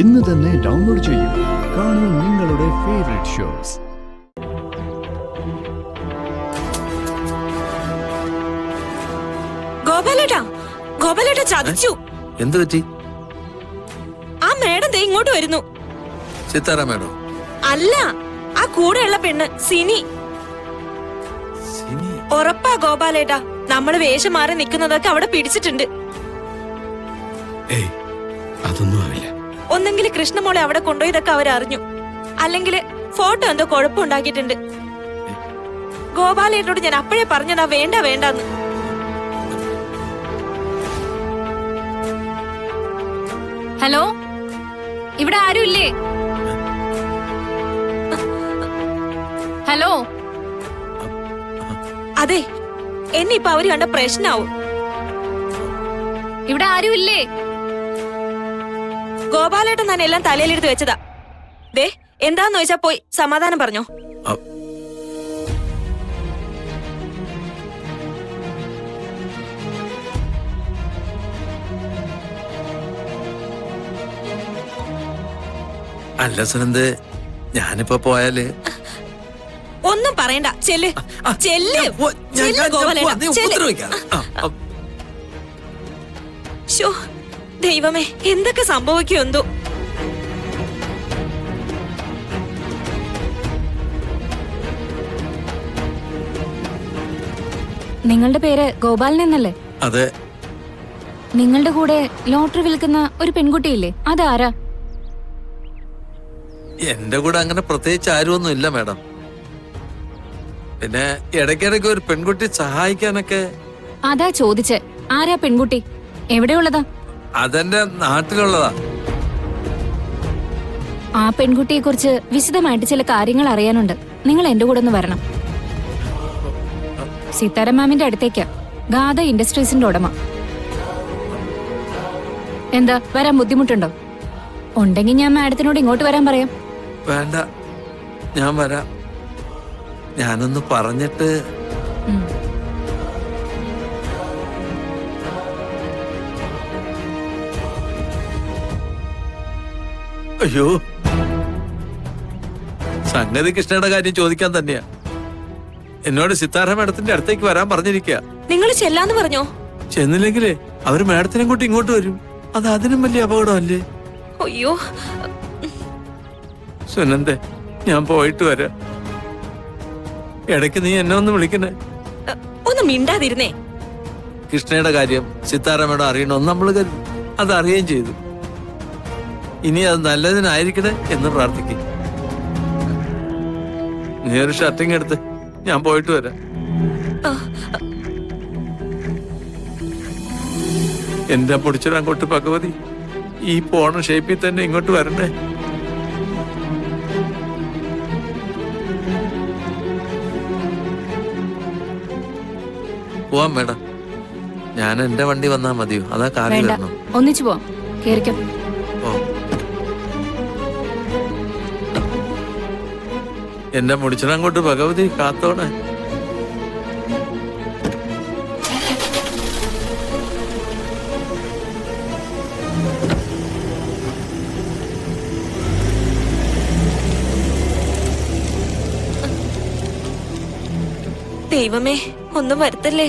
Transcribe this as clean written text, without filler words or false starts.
ഇന്ന് തന്നെ ഡൗൺലോഡ് ചെയ്യൂ. കാണൂ നിങ്ങളുടെ ഫേവറേറ്റ് ഷോസ്. ഗോപാലേട്ടാ ചതിച്ചു. എന്ത് പറ്റി? ആ മേഡം ദേ ഇങ്ങോട്ട് വരുന്നു. സിത്താര മേഡം അല്ല, ആ കൂടെയുള്ള പെണ്ണ് സിനി. ഉറപ്പാ ഗോപാലേട്ടാ, നമ്മള് വേഷം മാറി നിക്കുന്നതൊക്കെ അവിടെ പിടിച്ചിട്ടുണ്ട്. അതൊന്നും ആവില്ല. ഒന്നെങ്കിൽ കൃഷ്ണമോളെ അവിടെ കൊണ്ടുപോയതൊക്കെ അവരറിഞ്ഞു, അല്ലെങ്കിൽ ഫോട്ടോ എന്തോ കുഴപ്പമുണ്ടാക്കിയിട്ടുണ്ട്. ഗോപാലേട്ടോട് ഞാൻ അപ്പോഴേ പറഞ്ഞതാ വേണ്ട വേണ്ടെന്ന്. ഹലോ, ഇവിടെ ആരുമില്ലേ? ഹലോ, അതെ, എന്നെ ഇപ്പൊ അവര് കണ്ട പ്രശ്നാവും. ഇവിടെ ആരുമില്ലേ? ഗോപാലേട്ടൻ ഞാൻ എല്ലാം തലയിലെടുത്ത് വെച്ചതാ. ദേ എന്താന്ന് വെച്ചാ പോയി സമാധാനം പറഞ്ഞോ. അല്ല സുനന്ദേ, ഞാനിപ്പോ പോയാല് ഒന്നും പറയണ്ട, ചെല്ല് ചെല്ല് ചെല്ല് ഗോപാലേട്ടാ, ചെല്ല്. ശോ, ദൈവമേ, എന്തൊക്കെ സംഭവിക്കുമെന്തോ. നിങ്ങളുടെ പേര് ഗോപാലൻ എന്നല്ലേ? അതെ. നിങ്ങളുടെ കൂടെ ലോട്ടറി വിൽക്കുന്ന ഒരു പെൺകുട്ടിയില്ലേ, അതാരാ? എന്റെ കൂടെ അങ്ങനെ പ്രത്യേകിച്ച് ആരുമൊന്നും ഇല്ല മേഡം. പിന്നെ ഇടയ്ക്കിടയ്ക്ക് ഒരു പെൺകുട്ടി സഹായിക്കാനൊക്കെ. അതാ ചോദിച്ചേ, ആരാ പെൺകുട്ടി? എവിടെയുള്ളതാ? അതെന്റെ നാട്ടിലുള്ളതാ. ആ പെൺകുട്ടിയെ കുറിച്ച് വിശദമായിട്ട് ചില കാര്യങ്ങൾ അറിയാനുണ്ട്. നിങ്ങൾ എന്റെ കൂടെ ഒന്ന് വരണം. സീതാര മാമിന്റെ അടുത്തേക്കാ, ഗാഥ ഇൻഡസ്ട്രീസിന്റെ ഉടമ. എന്താ, വരാൻ ബുദ്ധിമുട്ടുണ്ടോ? ഉണ്ടെങ്കിൽ ഞാൻ മാഡത്തിനോട് ഇങ്ങോട്ട് വരാൻ പറയാം. വേണ്ട, ഞാൻ വരാം. ഞാനൊന്ന് പറഞ്ഞിട്ട്. അയ്യോ, സംഗതി കൃഷ്ണയുടെ കാര്യം ചോദിക്കാൻ തന്നെയാ. എന്നോട് സിത്താര മേഡത്തിന്റെ അടുത്തേക്ക് വരാൻ പറഞ്ഞിരിക്കുക. നിങ്ങൾ ചെല്ലാന്ന് പറഞ്ഞോ? ചെന്നില്ലെങ്കിലേ അവര് മേഡത്തിനെ കൂട്ടി ഇങ്ങോട്ട് വരും. അത് അതിനും വലിയ അപകടമല്ലേ? അയ്യോ സുനന്ദേ, ഞാൻ പോയിട്ട് വരാം. ഇടയ്ക്ക് നീ എന്നെ ഒന്ന് വിളിക്കണേ. ഒന്ന് മിണ്ടാതിരുന്നേ. കൃഷ്ണയുടെ കാര്യം സിത്താര മേഡം അറിയണമെന്ന് നമ്മൾ കരുതി, അത് അറിയുകയും ചെയ്തു. ഇനി അത് നല്ലതിനായിരിക്കണേ എന്ന് പ്രാർത്ഥിക്കും. നീ ഒരു ഷർട്ടിങ് എടുത്ത്, ഞാൻ പോയിട്ട് വരാം. എന്റെ പൊടിച്ചൊരങ്ങോട്ട് ഭഗവതി, ഈ പോണ ഷേപ്പിൽ തന്നെ ഇങ്ങോട്ട് വരണ്ടേ. പോവാം മേഡം. ഞാൻ എന്റെ വണ്ടി വന്നാ മതിയോ, അതാ കാറിൽ വരണം? ഒന്നിച്ചു പോവാം, കേറിക്കോ. എന്റെ മുടിച്ചനങ്ങോട്ട് ഭഗവതി കാത്തോണേ. ദൈവമേ, ഒന്നും വരുത്തല്ലേ.